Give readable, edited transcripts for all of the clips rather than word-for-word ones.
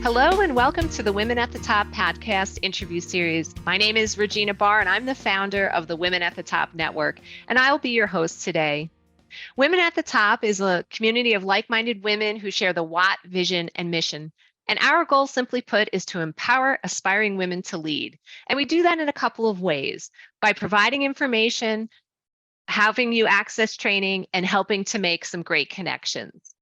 Hello and welcome to the Women at the Top podcast interview series. My name is Regina Barr and I'm the founder of the Women at the Top network, and I'll be your host today. Women at the Top is a community of like-minded women who share the WAT vision and mission. And our goal, simply put, is to empower aspiring women to lead. And we do that in a couple of ways: by providing information, having you access training, and helping to make some great connections.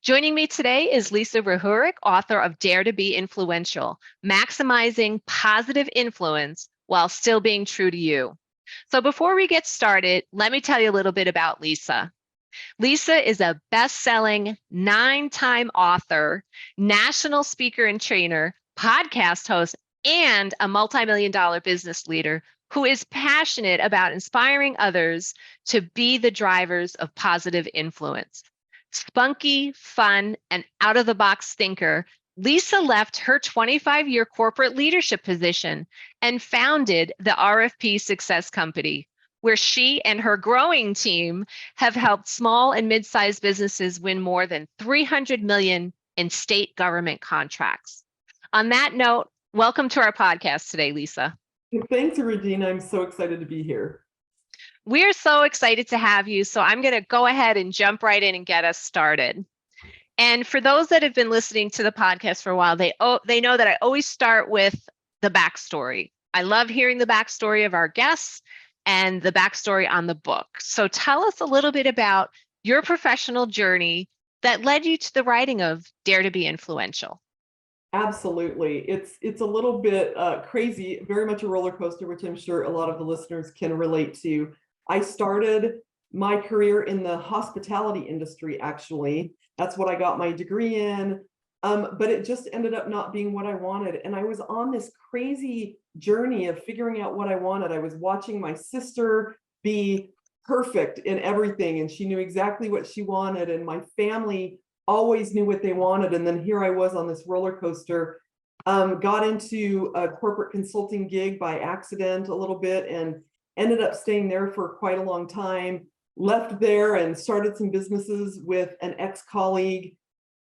Joining me today is Lisa Rehurek, author of Dare to Be Influential, Maximizing Positive Influence While Still Being True to You. So before we get started, let me tell you a little bit about Lisa. Lisa is a best-selling 9-time author, national speaker and trainer, podcast host, and a multi-million-dollar business leader who is passionate about inspiring others to be the drivers of positive influence. Spunky, fun, and out-of-the-box thinker, Lisa left her 25-year corporate leadership position and founded the RFP Success Company, where she and her growing team have helped small and mid-sized businesses win more than $300 million in state government contracts. On that note, welcome to our podcast today, Lisa. Thanks, Regina. I'm so excited to be here. We're so excited to have you. So I'm going to go ahead and jump right in and get us started. And for those that have been listening to the podcast for a while, they know that I always start with the backstory. I love hearing the backstory of our guests and the backstory on the book. So tell us a little bit about your professional journey that led you to the writing of Dare to Be Influential. Absolutely. It's a little bit crazy, very much a roller coaster, which I'm sure a lot of the listeners can relate to. I started my career in the hospitality industry, actually. That's what I got my degree in. But it just ended up not being what I wanted. And I was on this crazy journey of figuring out what I wanted. I was watching my sister be perfect in everything, and she knew exactly what she wanted. And my family always knew what they wanted. And then here I was on this roller coaster, got into a corporate consulting gig by accident a little bit and ended up staying there for quite a long time, left there and started some businesses with an ex-colleague,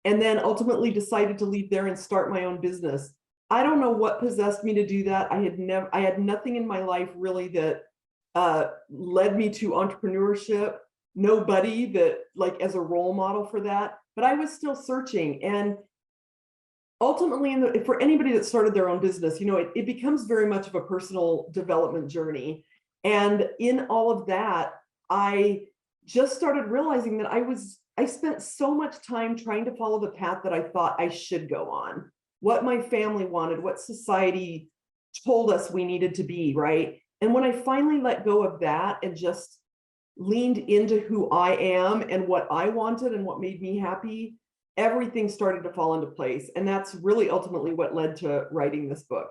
and then ultimately decided to leave there and start my own business. I don't know what possessed me to do that. I had nothing in my life really that led me to entrepreneurship, nobody that like as a role model for that, but I was still searching. And ultimately, for anybody that started their own business, it becomes very much of a personal development journey. And in all of that, I just started realizing that I spent so much time trying to follow the path that I thought I should go on, what my family wanted, what society told us we needed to be, right? And when I finally let go of that and just leaned into who I am and what I wanted and what made me happy, everything started to fall into place. And that's really ultimately what led to writing this book.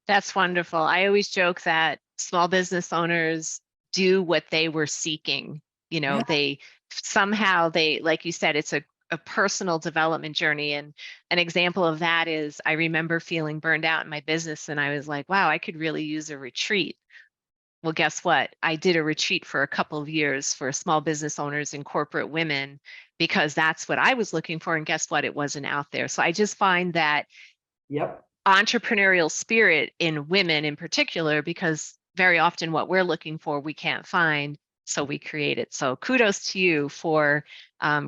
That's wonderful. I always joke that small business owners do what they were seeking. Yeah. They somehow, like you said, it's a personal development journey. And an example of that is I remember feeling burned out in my business and I was like, wow, I could really use a retreat. Well, guess what? I did a retreat for a couple of years for small business owners and corporate women because that's what I was looking for. And guess what? It wasn't out there. So I just find that entrepreneurial spirit in women in particular, because very often what we're looking for, we can't find. So we create it. So kudos to you for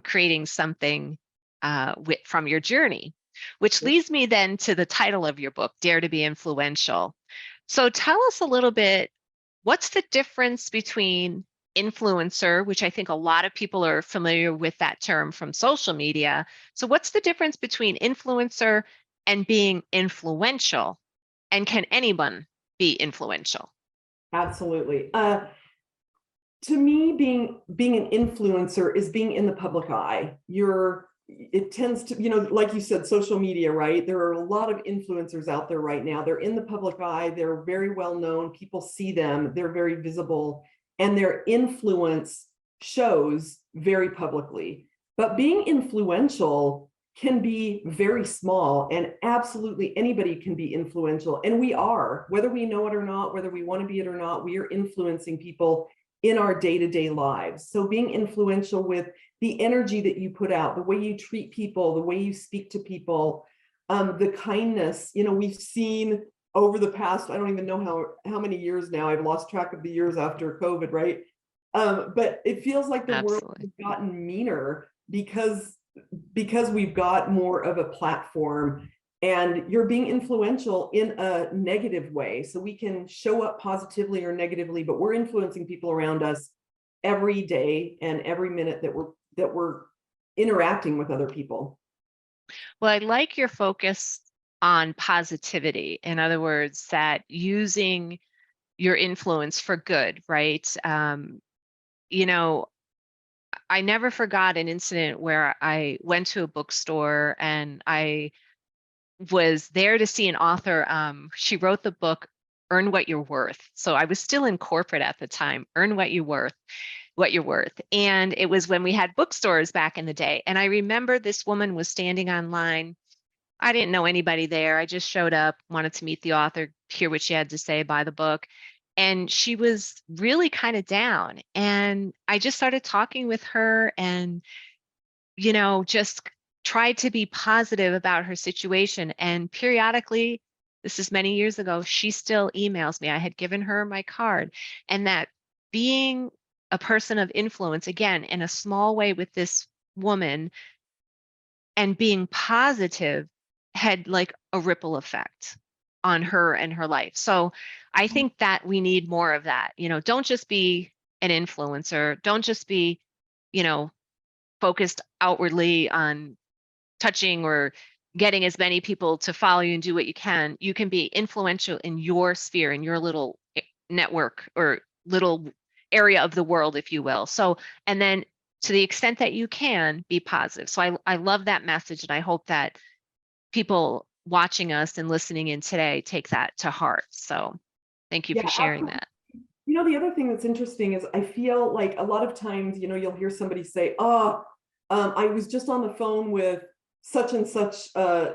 creating something from your journey, which leads me then to the title of your book, Dare to Be Influential. So tell us a little bit, what's the difference between influencer, which I think a lot of people are familiar with that term from social media. So what's the difference between influencer and being influential? And can anyone be influential? Absolutely. To me, being an influencer is being in the public eye. It tends to, like you said, social media, right? There are a lot of influencers out there right now. They're in the public eye. They're very well known. People see them. They're very visible, and their influence shows very publicly. But being influential can be very small, and absolutely anybody can be influential. And we are, whether we know it or not, whether we want to be it or not, we are influencing people in our day-to-day lives. So being influential with the energy that you put out, the way you treat people, the way you speak to people, the kindness, we've seen over the past, I don't even know how many years now, I've lost track of the years after COVID, right? But it feels like the world Absolutely. has gotten meaner because we've got more of a platform, and you're being influential in a negative way. So we can show up positively or negatively, but we're influencing people around us every day and every minute that we're interacting with other people. Well, I like your focus on positivity. In other words, that using your influence for good, right? You know, I never forgot an incident where I went to a bookstore and I was there to see an author. She wrote the book Earn What You're Worth. So I was still in corporate at the time. Earn What You're Worth, what you're worth. And it was when we had bookstores back in the day. And I remember this woman was standing online. I didn't know anybody there. I just showed up, wanted to meet the author, hear what she had to say, buy the book. And she was really kind of down. And I just started talking with her and, just tried to be positive about her situation. And periodically, this is many years ago, she still emails me. I had given her my card. And that being a person of influence, again, in a small way with this woman, and being positive had like a ripple effect on her and her life. So I think that we need more of that. Don't just be an influencer, don't just be, you know, focused outwardly on touching or getting as many people to follow you and do what you can. You can be influential in your sphere, in your little network or little area of the world, if you will. So, and then to the extent that you can, be positive. So I love that message, and I hope that people watching us and listening in today take that to heart. So thank you Yeah, for sharing that. the other thing that's interesting is I feel like a lot of times, you'll hear somebody say, "Oh, I was just on the phone with such and such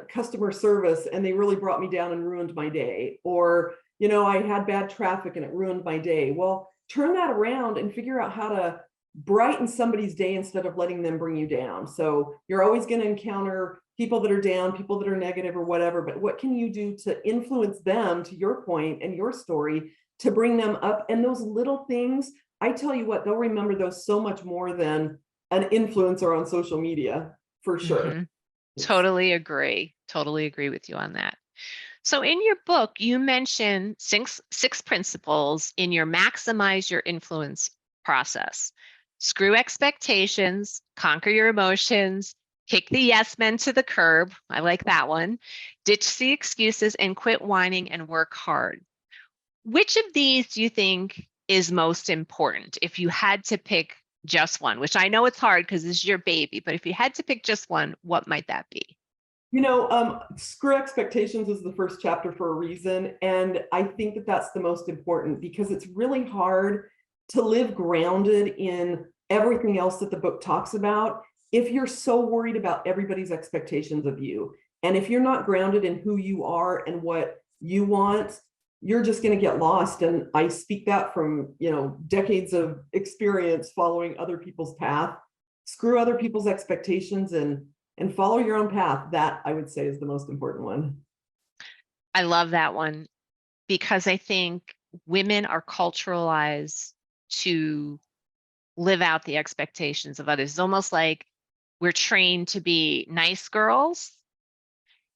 customer service, and they really brought me down and ruined my day," or I had bad traffic and it ruined my day. Well, turn that around and figure out how to brighten somebody's day instead of letting them bring you down. So you're always going to encounter people that are down, people that are negative or whatever, but what can you do to influence them, to your point and your story, to bring them up? And those little things, I tell you what, they'll remember those so much more than an influencer on social media, for sure. Hmm. It's, Totally agree. Totally agree with you on that. So in your book, you mention six principles in your maximize your influence process. Screw expectations, conquer your emotions, kick the yes men to the curb. I like that one. Ditch the excuses and quit whining and work hard. Which of these do you think is most important if you had to pick just one? Which I know it's hard because this is your baby, but if you had to pick just one, what might that be? Screw expectations is the first chapter for a reason. And I think that that's the most important because it's really hard to live grounded in everything else that the book talks about if you're so worried about everybody's expectations of you. And if you're not grounded in who you are and what you want, you're just going to get lost. And I speak that from, decades of experience following other people's path. Screw other people's expectations and follow your own path. That I would say is the most important one. I love that one because I think women are culturalized to live out the expectations of others. It's almost like we're trained to be nice girls,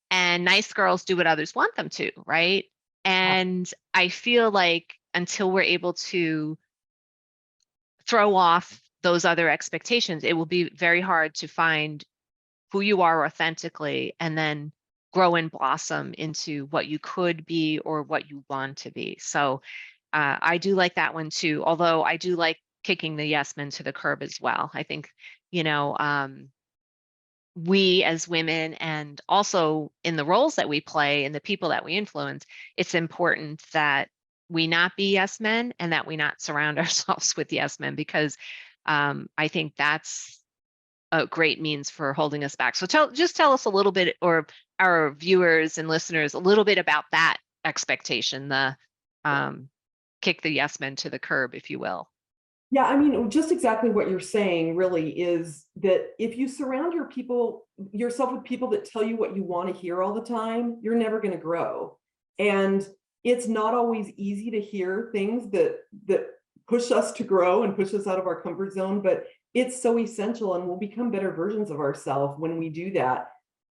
and nice girls do what others want them to, right? And I feel like until we're able to throw off those other expectations, it will be very hard to find who you are authentically and then grow and blossom into what you could be or what you want to be. So I do like that one too, although I do like kicking the yes men to the curb as well. I think, you know, we as women and also in the roles that we play and the people that we influence, it's important that we not be yes men and that we not surround ourselves with yes men because I think that's a great means for holding us back. So tell us a little bit, or our viewers and listeners, a little bit about that expectation, the um, kick the yes men to the curb, if you will. Yeah, I mean, just exactly what you're saying really is that if you surround yourself with people that tell you what you want to hear all the time, you're never going to grow. And it's not always easy to hear things that push us to grow and push us out of our comfort zone, but it's so essential, and we'll become better versions of ourselves when we do that.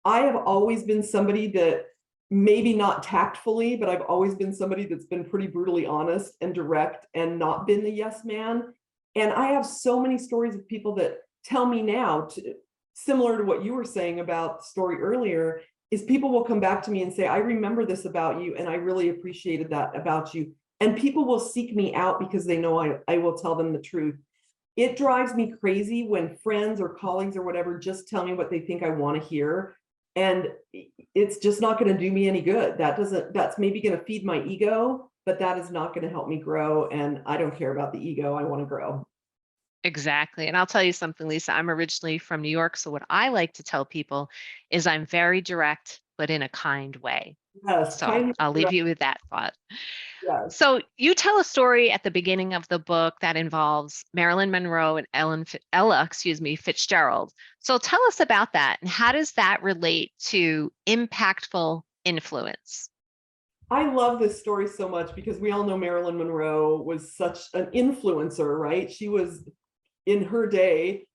I have always been somebody that, maybe not tactfully, but I've always been somebody that's been pretty brutally honest and direct and not been the yes man. And I have so many stories of people that tell me now, similar to what you were saying about the story earlier, is people will come back to me and say, I remember this about you, and I really appreciated that about you. And people will seek me out because they know I will tell them the truth. It drives me crazy when friends or colleagues or whatever just tell me what they think I want to hear. And it's just not going to do me any good. That's maybe going to feed my ego, but that is not going to help me grow. And I don't care about the ego. I want to grow. Exactly. And I'll tell you something, Lisa, I'm originally from New York. So what I like to tell people is I'm very direct, but in a kind way. Yes, So I'll leave you with that thought. yes. So you tell a story at the beginning of the book that involves Marilyn Monroe and Ella, Fitzgerald. So tell us about that, and how does that relate to impactful influence? I love this story so much because we all know Marilyn Monroe was such an influencer, right? She was, in her day,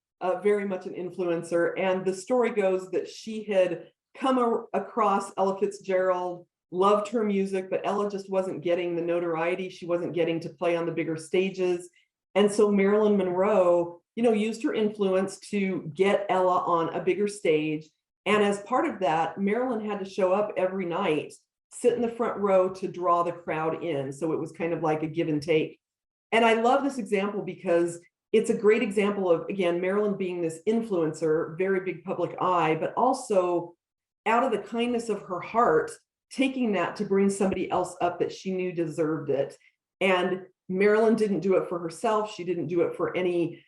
very much an influencer. And the story goes that she had come across Ella Fitzgerald, loved her music, but Ella just wasn't getting the notoriety. She wasn't getting to play on the bigger stages. And so Marilyn Monroe, used her influence to get Ella on a bigger stage. And as part of that, Marilyn had to show up every night, sit in the front row to draw the crowd in. So it was kind of like a give and take. And I love this example because it's a great example of, again, Marilyn being this influencer, very big public eye, but also out of the kindness of her heart, taking that to bring somebody else up that she knew deserved it. And Marilyn didn't do it for herself. She didn't do it for any,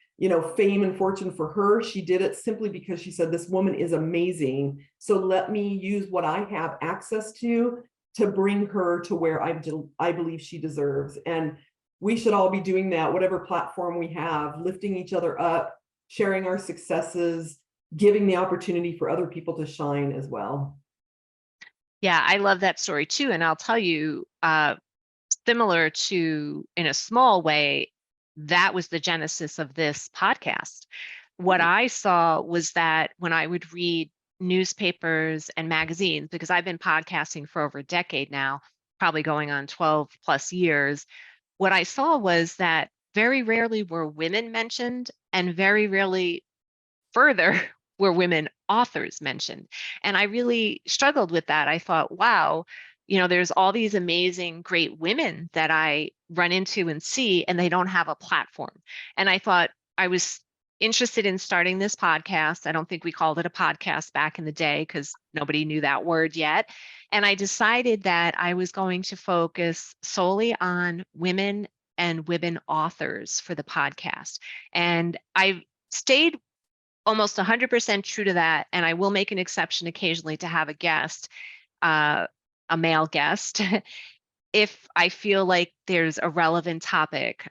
fame and fortune for her. She did it simply because she said, this woman is amazing. So let me use what I have access to bring her to where I believe she deserves. And we should all be doing that, whatever platform we have, lifting each other up, sharing our successes, giving the opportunity for other people to shine as well. Yeah, I love that story too. And I'll tell you, similar to, in a small way, that was the genesis of this podcast. What I saw was that when I would read newspapers and magazines, because I've been podcasting for over a decade now, probably going on 12 plus years, what I saw was that very rarely were women mentioned, and very rarely further were women authors mentioned. And I really struggled with that. I thought, wow, there's all these amazing, great women that I run into and see, and they don't have a platform. And I thought, I was interested in starting this podcast. I don't think we called it a podcast back in the day because nobody knew that word yet. And I decided that I was going to focus solely on women and women authors for the podcast. And I stayed almost 100% true to that. And I will make an exception occasionally to have a guest, a male guest, if I feel like there's a relevant topic.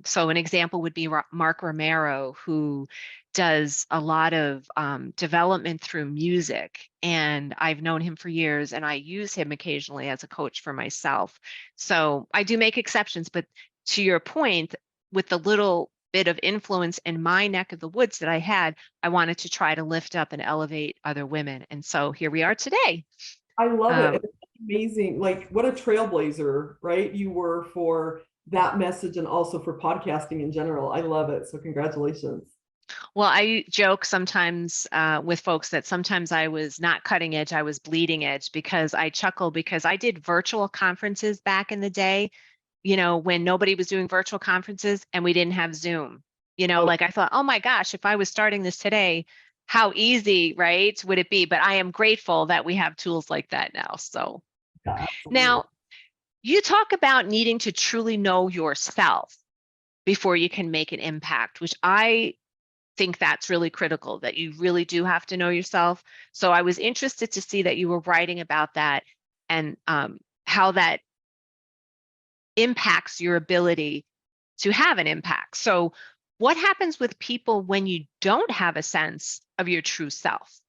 So an example would be Mark Romero, who does a lot of development through music. And I've known him for years, and I use him occasionally as a coach for myself. So I do make exceptions, but to your point, with the little bit of influence in my neck of the woods that I had, I wanted to try to lift up and elevate other women. And so here we are today. I love it. It's amazing. Like, what a trailblazer, right? You were for that message and also for podcasting in general. I love it. So congratulations. Well, I joke sometimes with folks that sometimes I was not cutting edge, I was bleeding edge, because I chuckle because I did virtual conferences back in the day, when nobody was doing virtual conferences and we didn't have Zoom. Oh, Like I thought, oh my gosh, if I was starting this today, how easy, right, would it be? But I am grateful that we have tools like that now. So yeah, now you talk about needing to truly know yourself before you can make an impact, which I think that's really critical, that you really do have to know yourself. So I was interested to see that you were writing about that, and how that impacts your ability to have an impact. So what happens with people when you don't have a sense of your true self?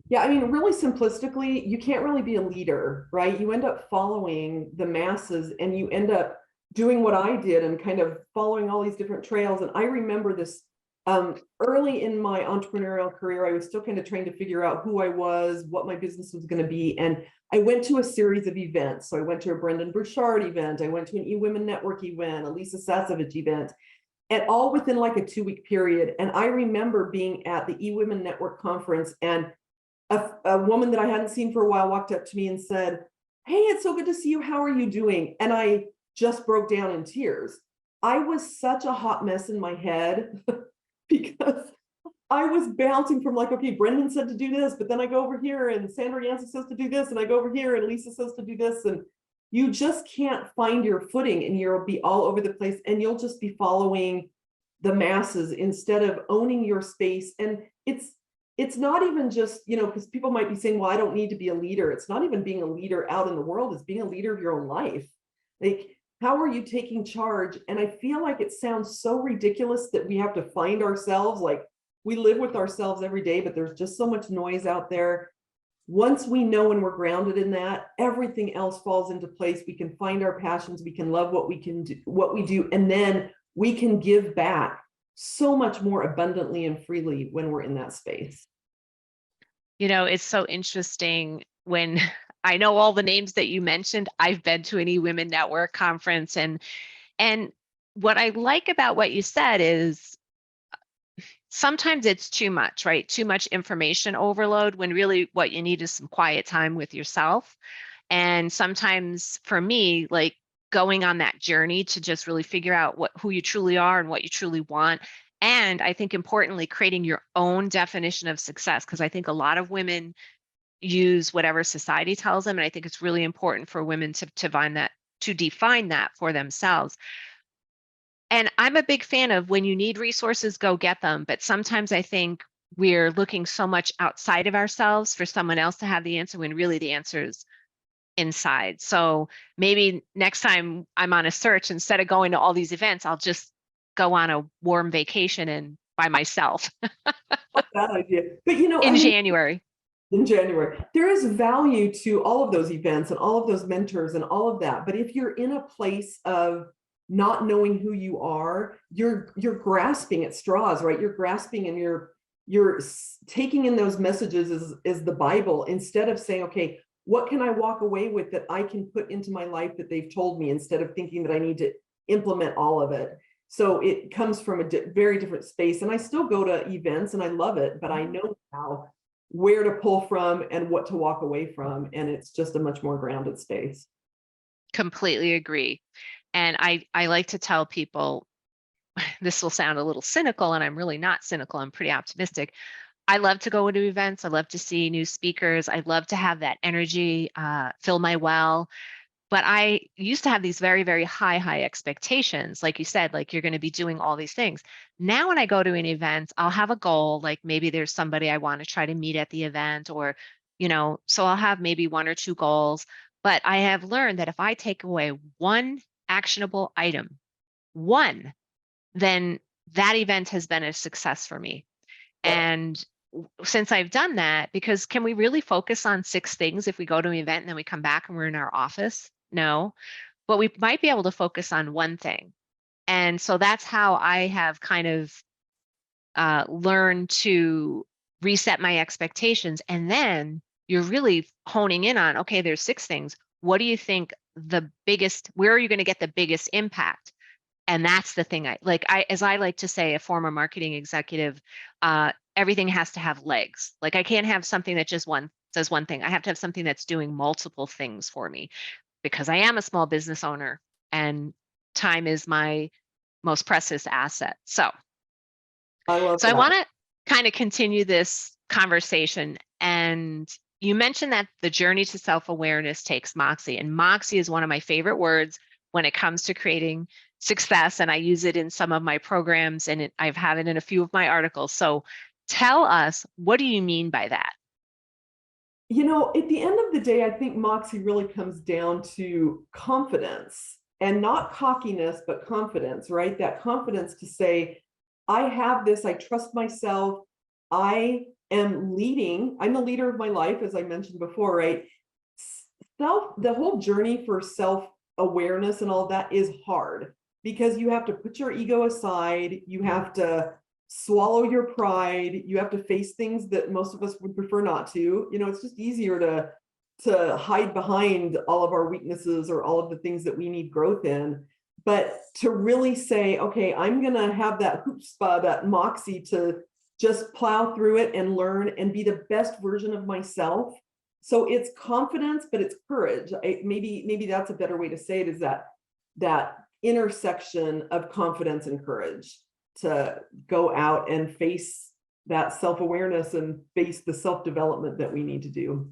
Yeah, I mean, really simplistically, you can't really be a leader, right? You end up following the masses and you end up doing what I did and kind of following all these different trails. And I remember this early in my entrepreneurial career, I was still kind of trying to figure out who I was, what my business was going to be. And I went to a series of events. So I went to a Brendan Burchard event, I went to an eWomen Network event, a Lisa Sasevich event, and all within like a 2-week period. And I remember being at the eWomen Network conference, and a woman that I hadn't seen for a while walked up to me and said, "Hey, it's so good to see you. How are you doing?" And I just broke down in tears. I was such a hot mess in my head because I was bouncing from like, okay, Brendan said to do this, but then I go over here and Sandra Yancey says to do this, and I go over here and Lisa says to do this. And you just can't find your footing and you'll be all over the place and you'll just be following the masses instead of owning your space. And it's not even just, because people might be saying, well, I don't need to be a leader. It's not even being a leader out in the world, it's being a leader of your own life. Like, how are you taking charge? And I feel like it sounds so ridiculous that we have to find ourselves. Like, we live with ourselves every day, but there's just so much noise out there. Once we know and we're grounded in that, everything else falls into place. We can find our passions, we can love what we can do, what we do, and then we can give back so much more abundantly and freely when we're in that space. It's so interesting when I know all the names that you mentioned. I've been to an eWomen Network conference, and what I like about what you said is sometimes it's too much, right? Too much information overload when really what you need is some quiet time with yourself. And sometimes for me, like going on that journey to just really figure out who you truly are and what you truly want. And I think importantly, creating your own definition of success, because I think a lot of women use whatever society tells them. And I think it's really important for women to find that, to define that for themselves. And I'm a big fan of when you need resources, go get them. But sometimes I think we're looking so much outside of ourselves for someone else to have the answer when really the answer is inside. So maybe next time I'm on a search, instead of going to all these events, I'll just go on a warm vacation and by myself That idea. But in January. In January, there is value to all of those events and all of those mentors and all of that. But if you're in a place of not knowing who you are, you're grasping at straws, right? You're grasping and you're taking in those messages as the Bible, instead of saying, okay, what can I walk away with that I can put into my life that they've told me, instead of thinking that I need to implement all of it. So it comes from a very different space. And I still go to events and I love it, but I know now where to pull from and what to walk away from. And it's just a much more grounded space. Completely agree. And I like to tell people, this will sound a little cynical, and I'm really not cynical. I'm pretty optimistic. I love to go to events. I love to see new speakers. I love to have that energy fill my well. But I used to have these very, very high expectations. Like you said, like you're going to be doing all these things. Now, when I go to an event, I'll have a goal. Like maybe there's somebody I want to try to meet at the event, or, so I'll have maybe 1 or 2 goals. But I have learned that if I take away one actionable item, then that event has been a success for me. And since I've done that, because can we really focus on 6 things if we go to an event and then we come back and we're in our office? No, but we might be able to focus on one thing. And so that's how I have kind of learned to reset my expectations. And then you're really honing in on, okay, there's 6 things. What do you think where are you going to get the biggest impact? And that's the thing as I like to say, a former marketing executive, everything has to have legs. Like I can't have something that just says one thing. I have to have something that's doing multiple things for me, because I am a small business owner and time is my most precious asset. So I love I that. want to kind of continue this conversation. And you mentioned that the journey to self-awareness takes moxie. And moxie is one of my favorite words when it comes to creating success. And I use it in some of my programs, and I've had it in a few of my articles. So tell us, what do you mean by that? At the end of the day, I think moxie really comes down to confidence. and not cockiness, but confidence, right? That confidence to say, I have this, I trust myself, I am leading, I'm the leader of my life, as I mentioned before, right? The whole journey for self-awareness and all that is hard because you have to put your ego aside, you have to swallow your pride, you have to face things that most of us would prefer not to. It's just easier to hide behind all of our weaknesses or all of the things that we need growth in. But to really say, okay, I'm going to have that chutzpah, that moxie to just plow through it and learn and be the best version of myself. So it's confidence, but it's courage. Maybe that's a better way to say it, is that intersection of confidence and courage to go out and face that self-awareness and face the self-development that we need to do.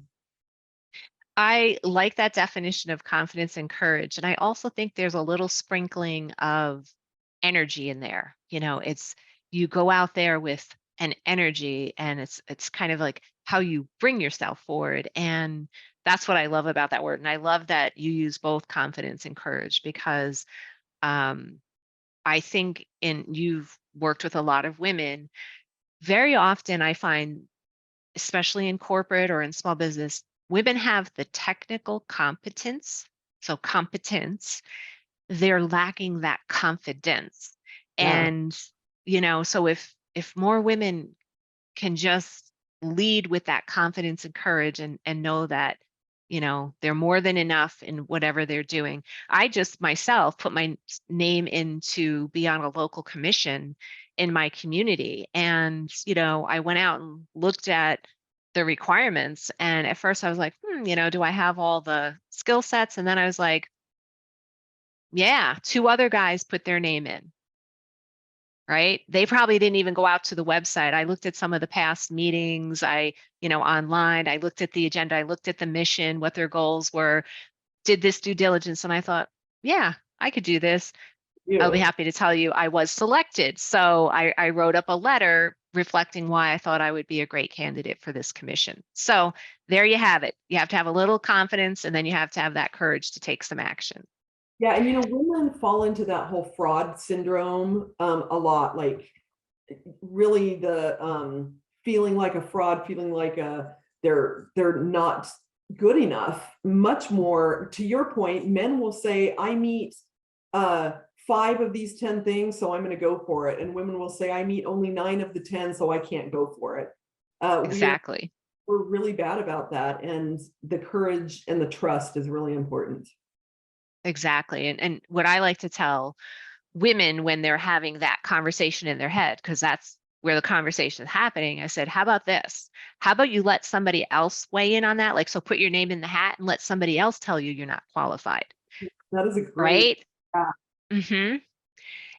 I like that definition of confidence and courage. And I also think there's a little sprinkling of energy in there. It's you go out there with an energy, and it's kind of like how you bring yourself forward. And that's what I love about that word. And I love that you use both confidence and courage, because I think you've worked with a lot of women. Very often I find, especially in corporate or in small business, women have the technical competence. So competence, they're lacking that confidence. Yeah. And, so if more women can just lead with that confidence and courage, and know that, they're more than enough in whatever they're doing. I just myself put my name in to be on a local commission in my community. And, I went out and looked at the requirements. And at first I was like, do I have all the skill sets? And then I was like, yeah, two other guys put their name in. Right? They probably didn't even go out to the website. I looked at some of the past meetings, online, I looked at the agenda, I looked at the mission, what their goals were, did this due diligence, and I thought, yeah, I could do this. I'll be You. happy to tell you I was selected. So I wrote up a letter reflecting why I thought I would be a great candidate for this commission. So there you have it. You have to have a little confidence, and then you have to have that courage to take some action. Yeah, and women fall into that whole fraud syndrome a lot. Like really the feeling like a fraud, feeling like they're not good enough. Much more to your point, men will say, I meet 5 of these 10 things, so I'm going to go for it. And women will say, I meet only 9 of the 10, so I can't go for it. Exactly. We're really bad about that. And the courage and the trust is really important. Exactly. And what I like to tell women when they're having that conversation in their head, because that's where the conversation is happening, I said, how about this? How about you let somebody else weigh in on that? Like, so put your name in the hat and let somebody else tell you you're not qualified. That is a great, Right? Mm-hmm.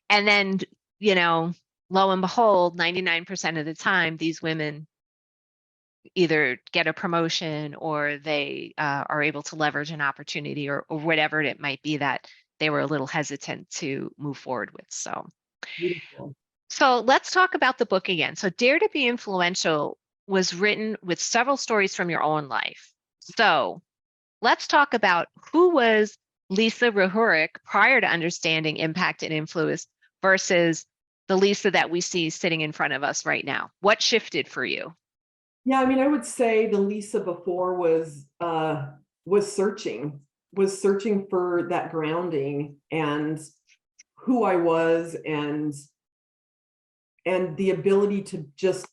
And then, you know, lo and behold, 99% of the time, these women either get a promotion, or they are able to leverage an opportunity, or whatever it might be that they were a little hesitant to move forward with. beautiful. So let's talk about the book again. So Dare to Be Influential was written with several stories from your own life. So let's talk about who was Lisa Rehurek prior to understanding impact and influence versus the Lisa that we see sitting in front of us right now. What shifted for you? Yeah, I mean, I would say the Lisa before was searching for that grounding and who I was, and the ability to just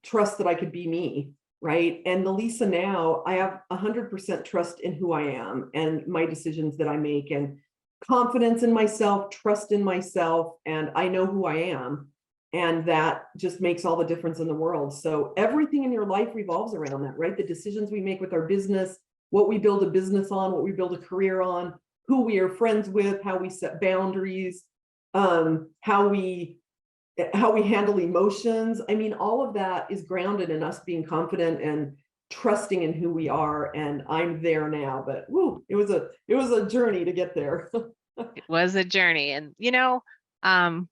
trust that I could be me, right? And the Lisa now, I have 100% trust in who I am and my decisions that I make, and confidence in myself, trust in myself, and I know who I am. And that just makes all the difference in the world. So everything in your life revolves around that, right? The decisions we make with our business, what we build a business on, what we build a career on, who we are friends with, how we set boundaries, how we handle emotions. I mean, all of that is grounded in us being confident and trusting in who we are. And I'm there now, but woo, it was a journey to get there. It was a journey. And,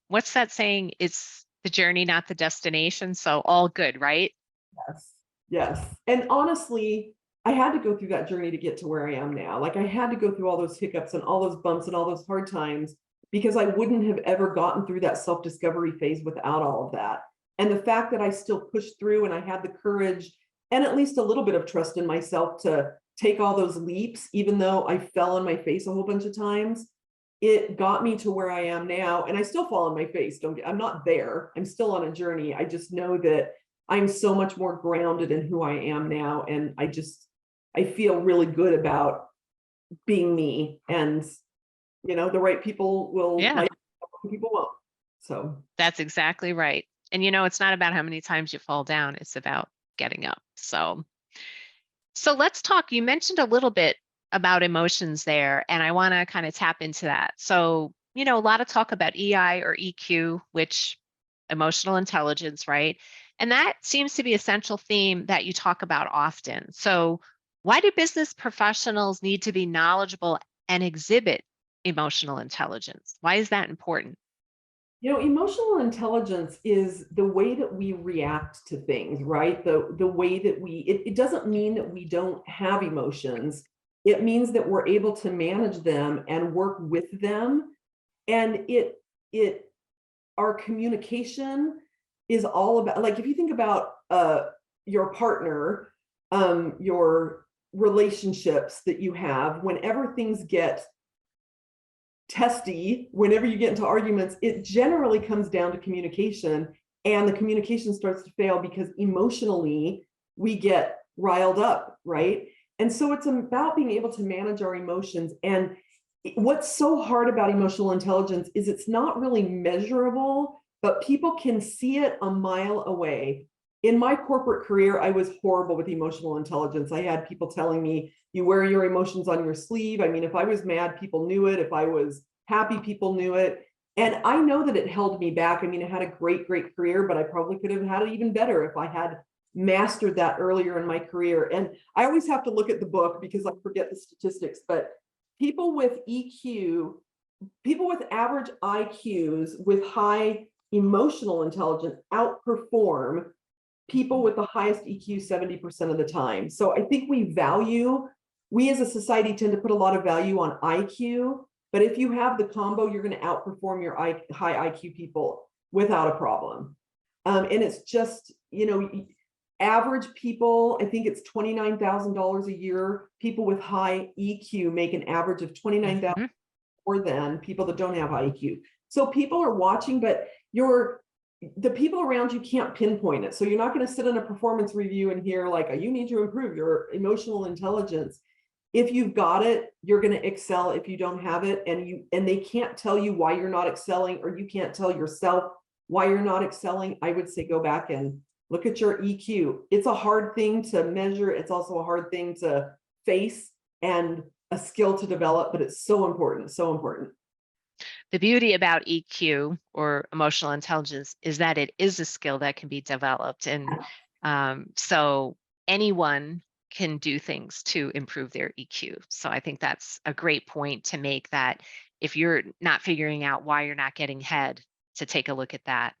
what's that saying? It's the journey, not the destination. So all good, right? Yes. Yes. And honestly, I had to go through that journey to get to where I am now. Like I had to go through all those hiccups and all those bumps and all those hard times because I wouldn't have ever gotten through that self-discovery phase without all of that. And the fact that I still pushed through and I had the courage and at least a little bit of trust in myself to take all those leaps, even though I fell on my face a whole bunch of times, it got me to where I am now. And I still fall on my face. I'm not there. I'm still on a journey. I just know that I'm so much more grounded in who I am now. And I feel really good about being me, and the right people will like, people won't. So that's exactly right. And it's not about how many times you fall down, it's about getting up. So let's talk. You mentioned a little bit about emotions there, and I want to kind of tap into that. So, a lot of talk about EI or EQ, which emotional intelligence, right? And that seems to be a central theme that you talk about often. So why do business professionals need to be knowledgeable and exhibit emotional intelligence? Why is that important? Emotional intelligence is the way that we react to things, right? The way that it doesn't mean that we don't have emotions. It means that we're able to manage them and work with them. And our communication is all about, like, if you think about your partner, your relationships that you have, whenever things get testy, whenever you get into arguments, it generally comes down to communication, and the communication starts to fail because emotionally we get riled up, right? And so it's about being able to manage our emotions. And what's so hard about emotional intelligence is it's not really measurable, but people can see it a mile away. In my corporate career, I was horrible with emotional intelligence. I had people telling me, you wear your emotions on your sleeve. I mean, if I was mad, people knew it. If I was happy, people knew it. And I know that it held me back. I mean, I had a great, great career, but I probably could have had it even better if I had mastered that earlier in my career. And I always have to look at the book because I forget the statistics, but people with EQ, people with average IQs with high emotional intelligence outperform people with the highest EQ 70% of the time. So I think we as a society tend to put a lot of value on IQ, but if you have the combo, you're going to outperform your high IQ people without a problem. And it's just, average people, I think it's $29,000 a year. People with high EQ make an average of $29,000 more than people that don't have high EQ. So people are watching, but the people around you can't pinpoint it. So you're not going to sit in a performance review and hear like, you need to improve your emotional intelligence. If you've got it, you're going to excel. If you don't have it, and they can't tell you why you're not excelling, or you can't tell yourself why you're not excelling, I would say go back and look at your EQ. It's a hard thing to measure. It's also a hard thing to face and a skill to develop, but it's so important, so important. The beauty about EQ or emotional intelligence is that it is a skill that can be developed. And so anyone can do things to improve their EQ. So I think that's a great point to make, that if you're not figuring out why you're not getting ahead, to take a look at that.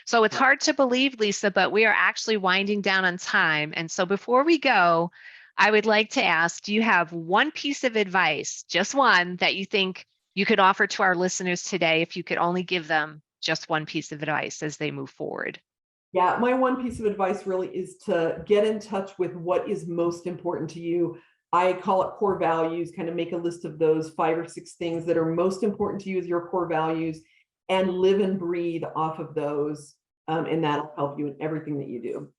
So it's hard to believe, Lisa, but we are actually winding down on time. And so before we go, I would like to ask, do you have one piece of advice, just one, that you think you could offer to our listeners today, if you could only give them just one piece of advice as they move forward? Yeah, my one piece of advice really is to get in touch with what is most important to you. I call it core values. Kind of make a list of those 5 or 6 things that are most important to you as your core values, and live and breathe off of those. And that'll help you in everything that you do.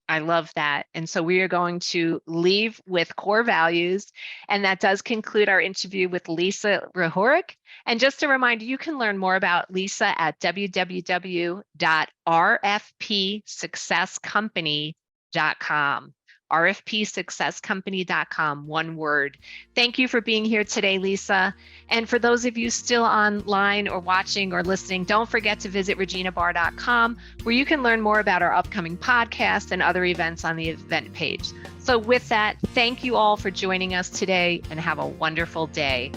I love that. And so we are going to leave with core values. And that does conclude our interview with Lisa Rehurek. And just a reminder, you can learn more about Lisa at www.rfpsuccesscompany.com. rfpsuccesscompany.com, one word. Thank you for being here today, Lisa. And for those of you still online or watching or listening, don't forget to visit reginabarr.com, where you can learn more about our upcoming podcast and other events on the event page. So with that, thank you all for joining us today, and have a wonderful day.